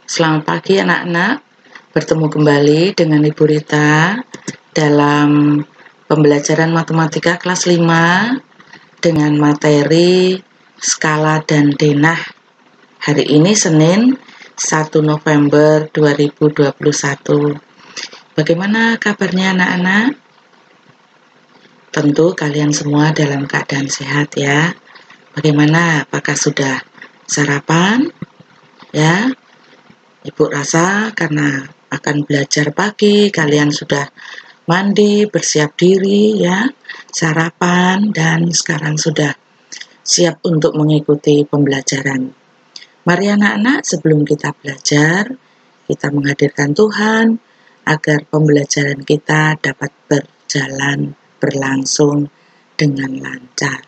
Selamat pagi anak-anak, bertemu kembali dengan Ibu Rita dalam pembelajaran matematika kelas 5 dengan materi skala dan denah. Hari ini Senin 1 November 2021. Bagaimana kabarnya anak-anak? Tentu kalian semua dalam keadaan sehat ya. Bagaimana? Apakah sudah sarapan? Ya, Ibu rasa karena akan belajar pagi, kalian sudah mandi, bersiap diri ya, sarapan, dan sekarang sudah siap untuk mengikuti pembelajaran. Mari anak-anak, sebelum kita belajar, kita menghadirkan Tuhan agar pembelajaran kita dapat berlangsung dengan lancar.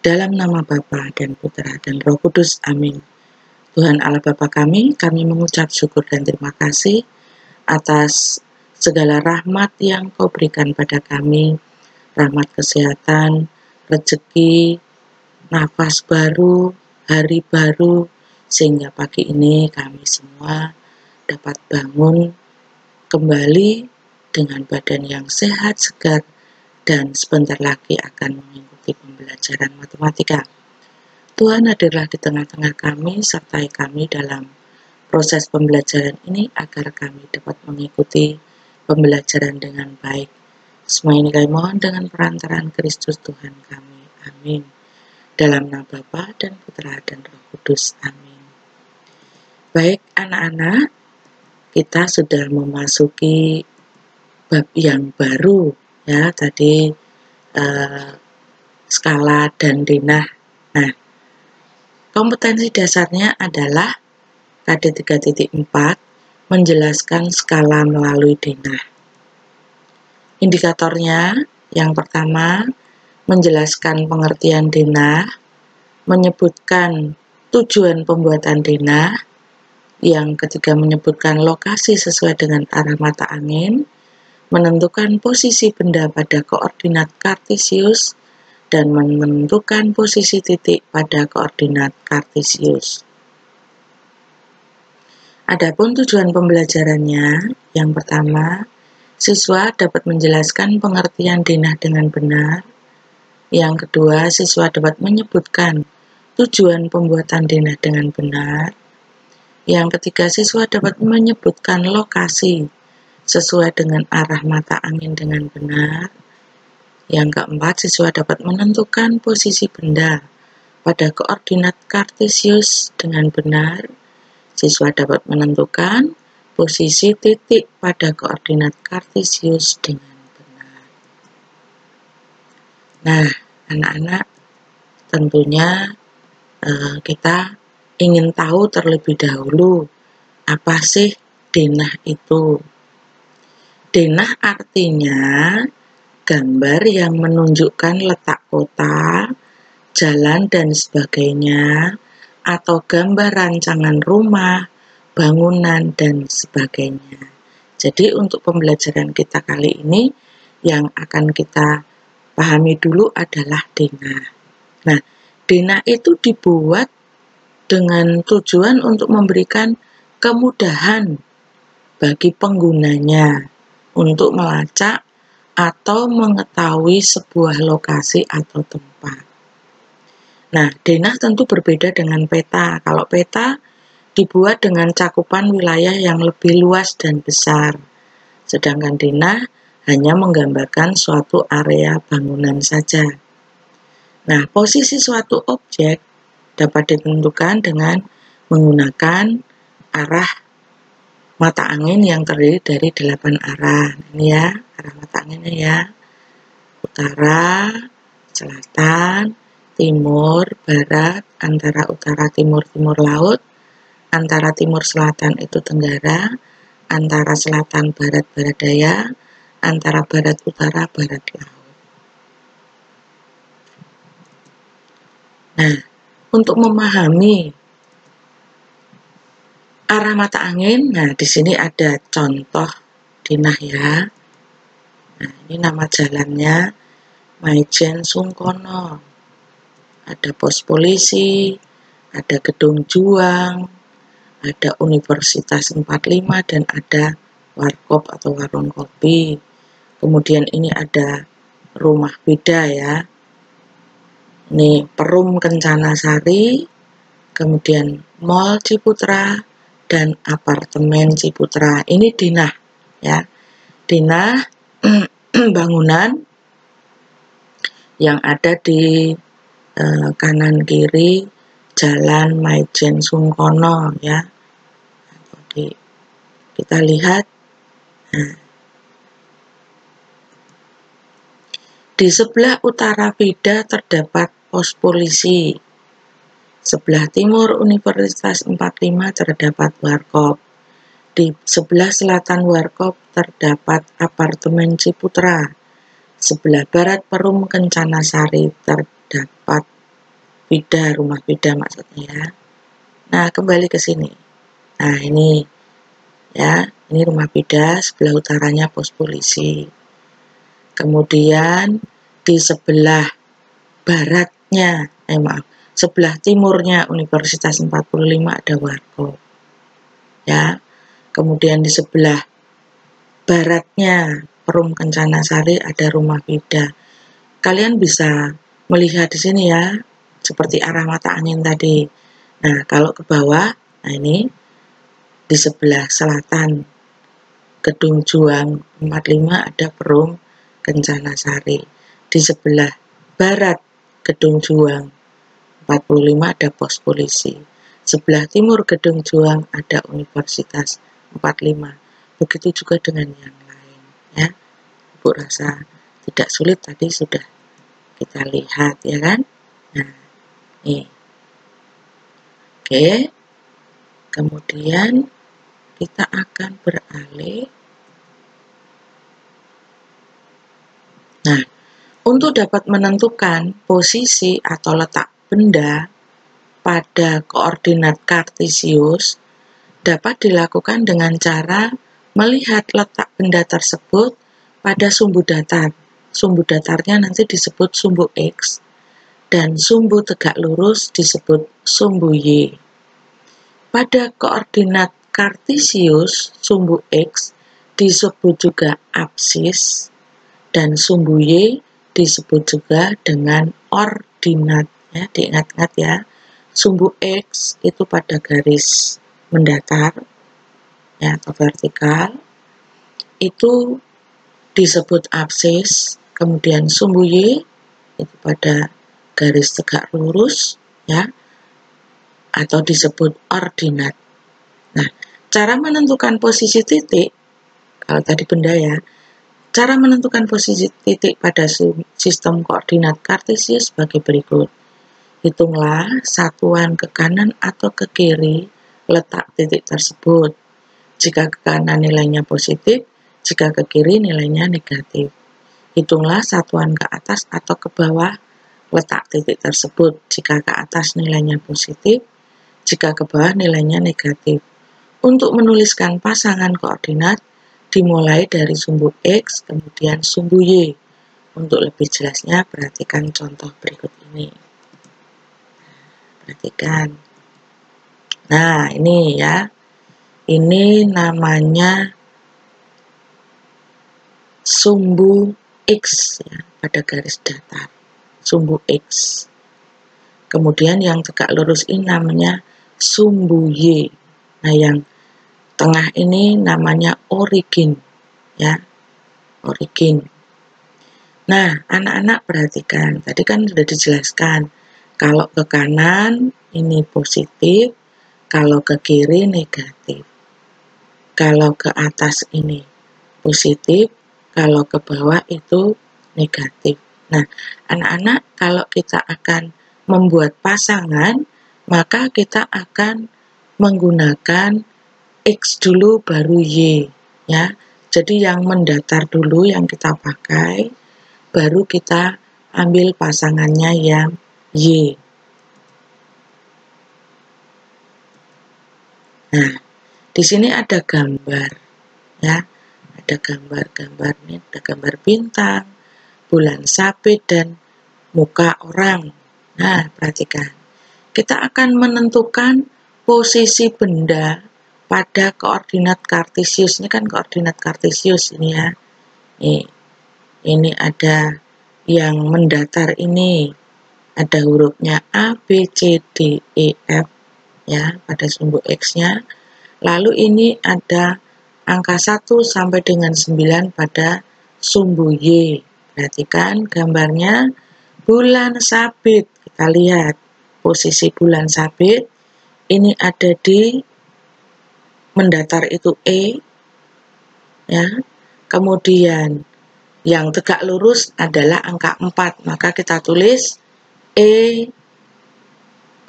Dalam nama Bapa dan Putra dan Roh Kudus, amin. Tuhan Allah Bapa kami mengucap syukur dan terima kasih atas segala rahmat yang Kau berikan pada kami, rahmat kesehatan, rezeki, nafas baru, hari baru, sehingga pagi ini kami semua dapat bangun kembali dengan badan yang sehat, segar, dan sebentar lagi akan mengikuti pembelajaran matematika. Tuhan hadirlah di tengah-tengah kami, sertai kami dalam proses pembelajaran ini agar kami dapat mengikuti pembelajaran dengan baik. Semua ini kami mohon dengan perantaraan Kristus Tuhan kami. Amin. Dalam nama Bapa dan Putra dan Roh Kudus. Amin. Baik anak-anak, kita sudah memasuki bab yang baru ya, tadi skala dan denah. Nah, kompetensi dasarnya adalah KD 3.4 menjelaskan skala melalui denah. Indikatornya yang pertama menjelaskan pengertian denah, menyebutkan tujuan pembuatan denah, yang ketiga menyebutkan lokasi sesuai dengan arah mata angin, menentukan posisi benda pada koordinat kartesius, dan menentukan posisi titik pada koordinat kartesius. Adapun tujuan pembelajarannya, yang pertama, siswa dapat menjelaskan pengertian denah dengan benar. Yang kedua, siswa dapat menyebutkan tujuan pembuatan denah dengan benar. Yang ketiga, siswa dapat menyebutkan lokasi sesuai dengan arah mata angin dengan benar. Yang keempat, siswa dapat menentukan posisi benda pada koordinat kartesius dengan benar. Siswa dapat menentukan posisi titik pada koordinat kartesius dengan benar. Nah, anak-anak, tentunya kita ingin tahu terlebih dahulu apa sih denah itu. Denah artinya gambar yang menunjukkan letak kota, jalan, dan sebagainya, atau gambar rancangan rumah, bangunan, dan sebagainya. Jadi untuk pembelajaran kita kali ini, yang akan kita pahami dulu adalah denah. Nah, denah itu dibuat dengan tujuan untuk memberikan kemudahan bagi penggunanya untuk melacak atau mengetahui sebuah lokasi atau tempat. Nah, denah tentu berbeda dengan peta. Kalau peta dibuat dengan cakupan wilayah yang lebih luas dan besar, sedangkan denah hanya menggambarkan suatu area bangunan saja. Nah, posisi suatu objek dapat ditentukan dengan menggunakan arah mata angin yang terdiri dari 8 arah. Ini ya, arah mata anginnya ya. Utara, selatan, timur, barat, antara utara, timur, timur laut, antara timur selatan itu tenggara, antara selatan barat, barat daya, antara barat utara, barat laut. Nah, untuk memahami arah mata angin, nah di sini ada contoh denah ya. Nah, ini nama jalannya Maijen Sungkono. Ada pos polisi, ada gedung juang, ada Universitas 45 dan ada warkop atau warung kopi. Kemudian ini ada rumah beda ya. Ini Perum Kencana Sari, kemudian Mall Ciputra dan apartemen Ciputra. Ini Dinah ya. Dinah bangunan yang ada di kanan kiri Jalan Maijen Sungkono ya. Jadi kita lihat, nah, di sebelah utara Bida terdapat pos polisi. Sebelah timur Universitas 45 terdapat warkop. Di sebelah selatan warkop terdapat apartemen Ciputra. Sebelah barat Perum Kencana Sari terdapat Bida, rumah Bida maksudnya ya. Nah, kembali ke sini. Nah, ini ya, ini rumah Bida, sebelah utaranya pos polisi. Kemudian di sebelah baratnya, sebelah timurnya Universitas 45 ada warkop. Ya. Kemudian di sebelah baratnya Perum Kencana Sari ada rumah Bida. Kalian bisa melihat di sini ya, seperti arah mata angin tadi. Nah, kalau ke bawah, nah ini di sebelah selatan Gedung Juang 45 ada Perum Kencana Sari. Di sebelah barat Gedung Juang 45 ada pos polisi. Sebelah timur Gedung Juang ada Universitas 45. Begitu juga dengan yang lain ya. Ibu rasa tidak sulit, tadi sudah kita lihat ya kan. Nah, nih. Oke. Kemudian kita akan beralih. Nah, untuk dapat menentukan posisi atau letak benda pada koordinat kartesius dapat dilakukan dengan cara melihat letak benda tersebut pada sumbu datar. Sumbu datarnya nanti disebut sumbu X dan sumbu tegak lurus disebut sumbu Y. Pada koordinat kartesius, sumbu X disebut juga apsis dan sumbu Y disebut juga dengan ordinat. Ya, diingat-ingat ya. Sumbu X itu pada garis mendatar ya, atau vertikal, itu disebut apsis. Kemudian sumbu Y itu pada garis tegak lurus ya, atau disebut ordinat. Nah, cara menentukan posisi titik, kalau tadi benda ya, cara menentukan posisi titik pada sistem koordinat kartesius sebagai berikut. Hitunglah satuan ke kanan atau ke kiri letak titik tersebut. Jika ke kanan nilainya positif, jika ke kiri nilainya negatif. Hitunglah satuan ke atas atau ke bawah letak titik tersebut. Jika ke atas nilainya positif, jika ke bawah nilainya negatif. Untuk menuliskan pasangan koordinat, dimulai dari sumbu X, kemudian sumbu Y. Untuk lebih jelasnya, perhatikan contoh berikut ini. Perhatikan. Nah, ini ya. Ini namanya sumbu X ya, pada garis datar. Sumbu X. Kemudian yang tegak lurus ini namanya sumbu Y. Nah, yang tengah ini namanya origin ya. Origin. Nah, anak-anak perhatikan. Tadi kan sudah dijelaskan. Kalau ke kanan ini positif, kalau ke kiri negatif. Kalau ke atas ini positif, kalau ke bawah itu negatif. Nah, anak-anak kalau kita akan membuat pasangan, maka kita akan menggunakan X dulu baru Y ya. Jadi yang mendatar dulu yang kita pakai, baru kita ambil pasangannya yang Y. Nah, di sini ada gambar ya. Ada gambar-gambar nih, ada gambar bintang, bulan sabit dan muka orang. Nah, perhatikan. Kita akan menentukan posisi benda pada koordinat kartesius. Ini kan koordinat kartesius ini ya. Ini ada yang mendatar ini, ada hurufnya A, B, C, D, E, F ya pada sumbu X-nya. Lalu ini ada angka 1 sampai dengan 9 pada sumbu Y. Perhatikan gambarnya bulan sabit. Kita lihat posisi bulan sabit. Ini ada di mendatar itu E ya. Kemudian yang tegak lurus adalah angka 4, maka kita tulis E,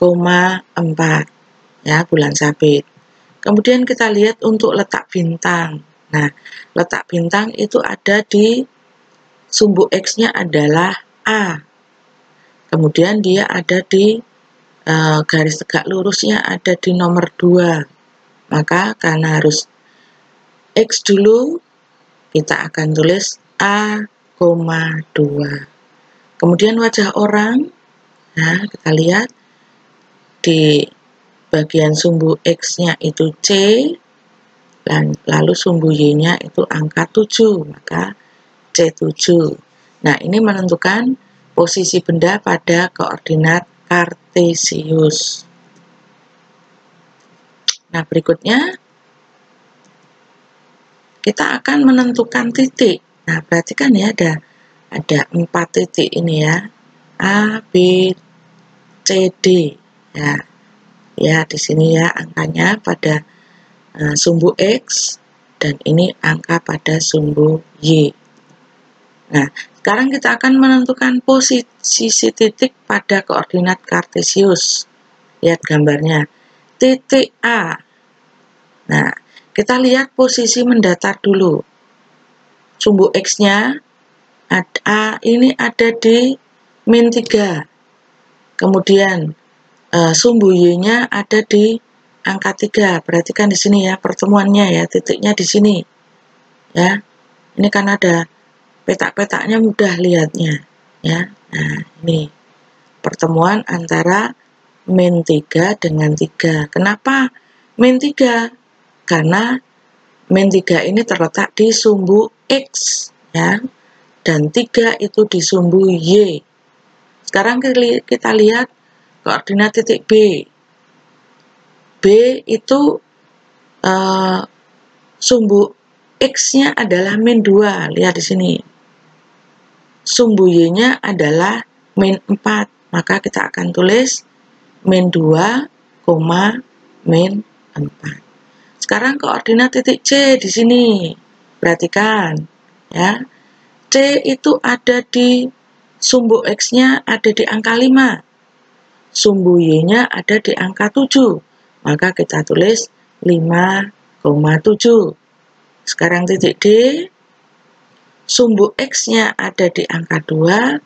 4 ya bulan sabit. Kemudian kita lihat untuk letak bintang. Nah, letak bintang itu ada di sumbu X-nya adalah A. Kemudian dia ada di garis tegak lurusnya ada di nomor 2. Maka karena harus X dulu, kita akan tulis A, 2. Kemudian wajah orang, nah kita lihat di bagian sumbu X-nya itu C, dan lalu sumbu Y-nya itu angka 7, maka C7. Nah, ini menentukan posisi benda pada koordinat kartesius. Nah, berikutnya kita akan menentukan titik. Nah, perhatikan ya, ada 4 titik ini ya. A, B, C, D. Ya, di sini ya angkanya pada sumbu X, dan ini angka pada sumbu Y. Nah, sekarang kita akan menentukan posisi titik pada koordinat kartesius. Lihat gambarnya. Titik A. Nah, kita lihat posisi mendatar dulu. Sumbu X-nya ini ada di min 3. Kemudian sumbu Y-nya ada di angka 3. Perhatikan di sini ya pertemuannya ya, titiknya di sini. Ya. Ini kan ada petak-petaknya, mudah lihatnya ya. Nah, ini pertemuan antara min 3 dengan 3. Kenapa min 3? Karena min 3 ini terletak di sumbu X ya. Dan 3 itu di sumbu Y. Sekarang kita lihat koordinat titik B. B itu sumbu X-nya adalah min 2. Lihat di sini. Sumbu Y-nya adalah min 4. Maka kita akan tulis min 2, min 4. Sekarang koordinat titik C di sini. Perhatikan ya. C itu ada di sumbu X-nya ada di angka 5. Sumbu Y-nya ada di angka 7. Maka kita tulis 5,7. Sekarang titik D, sumbu X-nya ada di angka 2,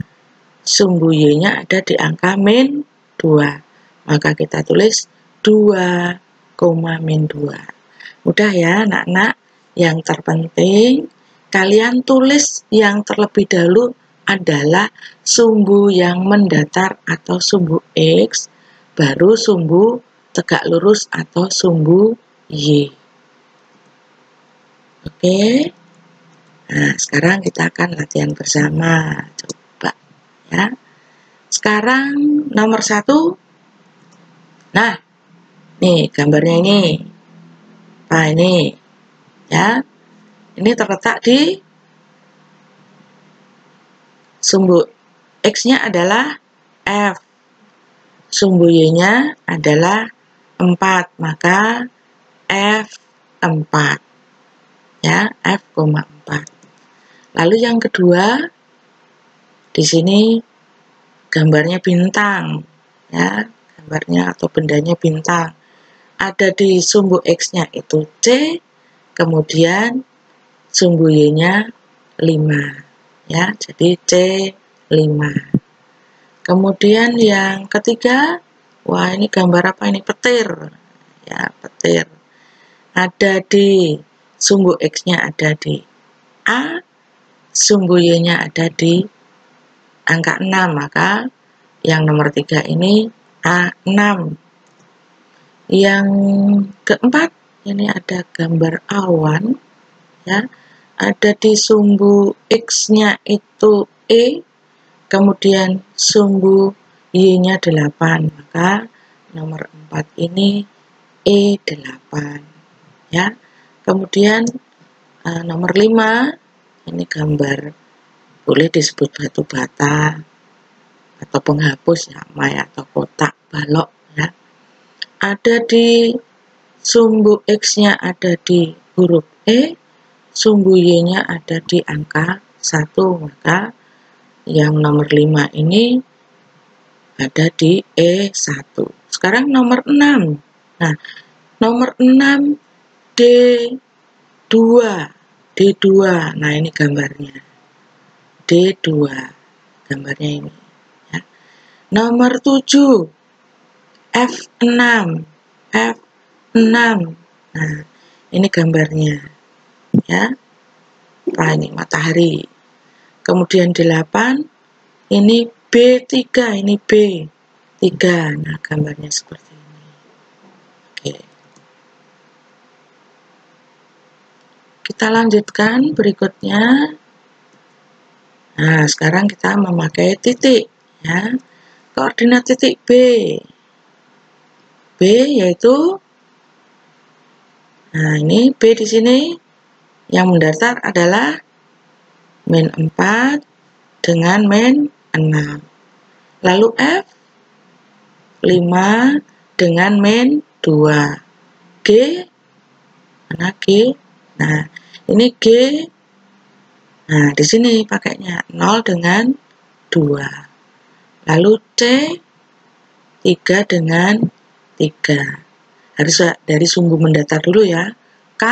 sumbu Y-nya ada di angka min 2. Maka kita tulis 2, min 2. Mudah ya anak-anak. Yang terpenting, kalian tulis yang terlebih dahulu adalah sumbu yang mendatar atau sumbu X, baru sumbu tegak lurus atau sumbu Y. Oke. Nah, sekarang kita akan latihan bersama. Coba ya. Sekarang nomor 1. Nah, nih gambarnya ini. Nah, ini ya. Ini terletak di sumbu X-nya adalah F. Sumbu Y-nya adalah 4, maka F4. Ya, F,4. Lalu yang kedua, di sini gambarnya bintang. Ya, gambarnya atau bendanya bintang. Ada di sumbu X-nya itu C, kemudian sumbu Y-nya 5. Ya, jadi C5. Kemudian yang ketiga, wah ini gambar apa ini? Petir. Ya, petir. Ada di sumbu X-nya ada di A, sumbu Y-nya ada di angka 6, maka yang nomor 3 ini A6. Yang keempat, ini ada gambar awan, ya. Ada di sumbu X-nya itu E, kemudian sumbu Y-nya 8, maka nomor 4 ini E8, ya. Kemudian nomor 5, ini gambar, boleh disebut batu bata atau penghapus, ya, maya atau kotak balok, ya. Ada di sumbu X-nya ada di huruf E, sumbu Y-nya ada di angka 1, maka yang nomor 5 ini ada di E1. Sekarang nomor 6. Nah, nomor 6 D2. D2. Nah, ini gambarnya. D2. Gambarnya ini, ya. Nomor 7 F6. F6. Nah, ini gambarnya, ya. Nah, ini matahari. Kemudian 8, ini B3, ini B3. Nah, gambarnya seperti ini. Oke. Kita lanjutkan berikutnya. Nah, sekarang kita memakai titik, ya. Koordinat titik B. B yaitu, nah ini B di sini yang mendatar adalah min 4 dengan min 6. Lalu F 5 dengan min 2. G, mana G? Nah, ini G. Nah, di sini pakainya 0 dengan 2. Lalu C 3 dengan 3. Harus dari sumbu mendatar dulu, ya. K.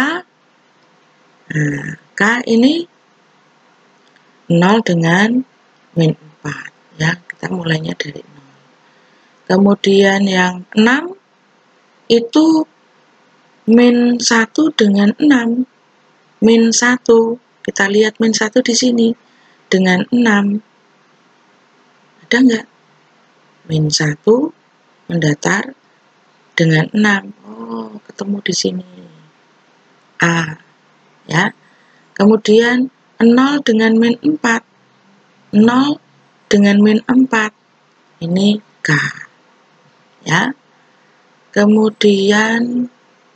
Nah, K ini 0 dengan min 4, ya. Kita mulainya dari 0. Kemudian yang 6 itu min 1 dengan 6. Min 1. Kita lihat min 1 di sini dengan 6. Ada enggak? Min 1 mendatar dengan 6. Oh, ketemu di sini. A, ya. Kemudian 0 dengan min 4. 0 dengan min 4. Ini K, ya. Kemudian,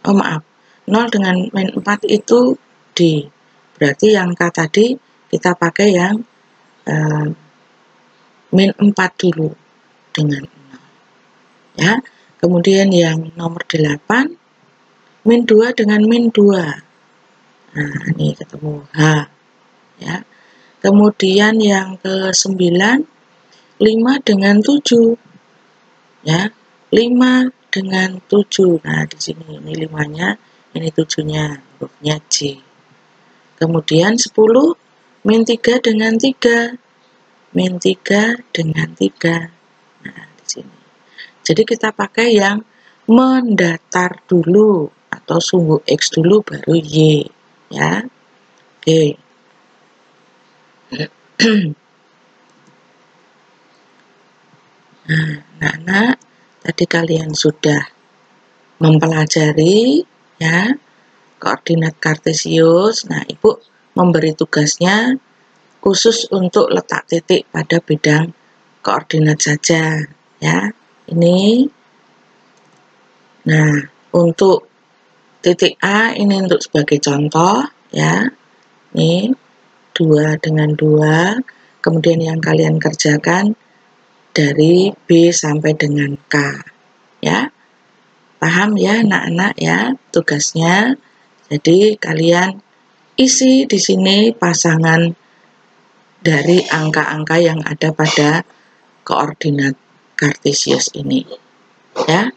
oh maaf, 0 dengan min 4 itu D. Berarti yang K tadi kita pakai yang min 4 dulu dengan 0, ya. Kemudian yang nomor 8, min 2 dengan min 2. Nah, ini ketemu H, ya. Kemudian yang ke-9, 5 dengan 7, ya. 5 dengan 7. Nah, di sini ini 5-nya, ini 7-nya, hurufnya J. Kemudian 10, min 3 dengan 3. Min 3 dengan 3. Nah, di sini. Jadi kita pakai yang mendatar dulu atau sumbu X dulu baru Y, ya. Oke. Nah, anak-anak, tadi kalian sudah mempelajari, ya, koordinat kartesius. Nah, Ibu memberi tugasnya khusus untuk letak titik pada bidang koordinat saja, ya. Ini, nah, untuk titik A ini untuk sebagai contoh, ya. Ini 2 dengan 2, kemudian yang kalian kerjakan dari B sampai dengan K, ya. Paham ya anak-anak, ya, tugasnya. Jadi kalian isi di sini pasangan dari angka-angka yang ada pada koordinat kartesius ini, ya.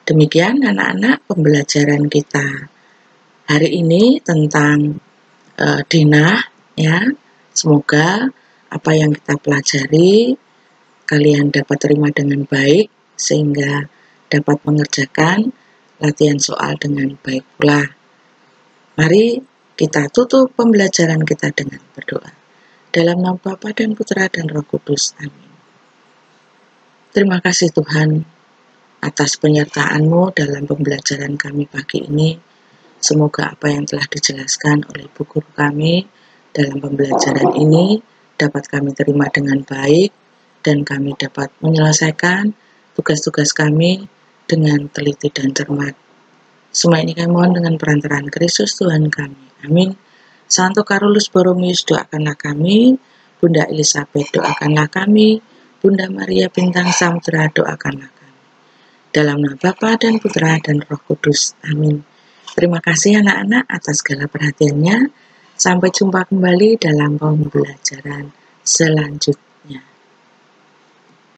Demikian anak-anak pembelajaran kita hari ini tentang denah, ya. Semoga apa yang kita pelajari kalian dapat terima dengan baik sehingga dapat mengerjakan latihan soal dengan baik pula. Mari kita tutup pembelajaran kita dengan berdoa. Dalam nama Bapa dan Putra dan Roh Kudus. Amin. Terima kasih Tuhan atas penyertaan-Mu dalam pembelajaran kami pagi ini. Semoga apa yang telah dijelaskan oleh Bu Guru kami dalam pembelajaran ini dapat kami terima dengan baik dan kami dapat menyelesaikan tugas-tugas kami dengan teliti dan cermat. Semua ini kami mohon dengan perantaraan Kristus Tuhan kami. Amin. Santo Carolus Borromeus, doakanlah kami. Bunda Elizabeth, doakanlah kami. Bunda Maria Bintang Samudra, doakanlah kami. Dalam nama Bapa dan Putra dan Roh Kudus. Amin. Terima kasih anak-anak atas segala perhatiannya. Sampai jumpa kembali dalam pembelajaran selanjutnya.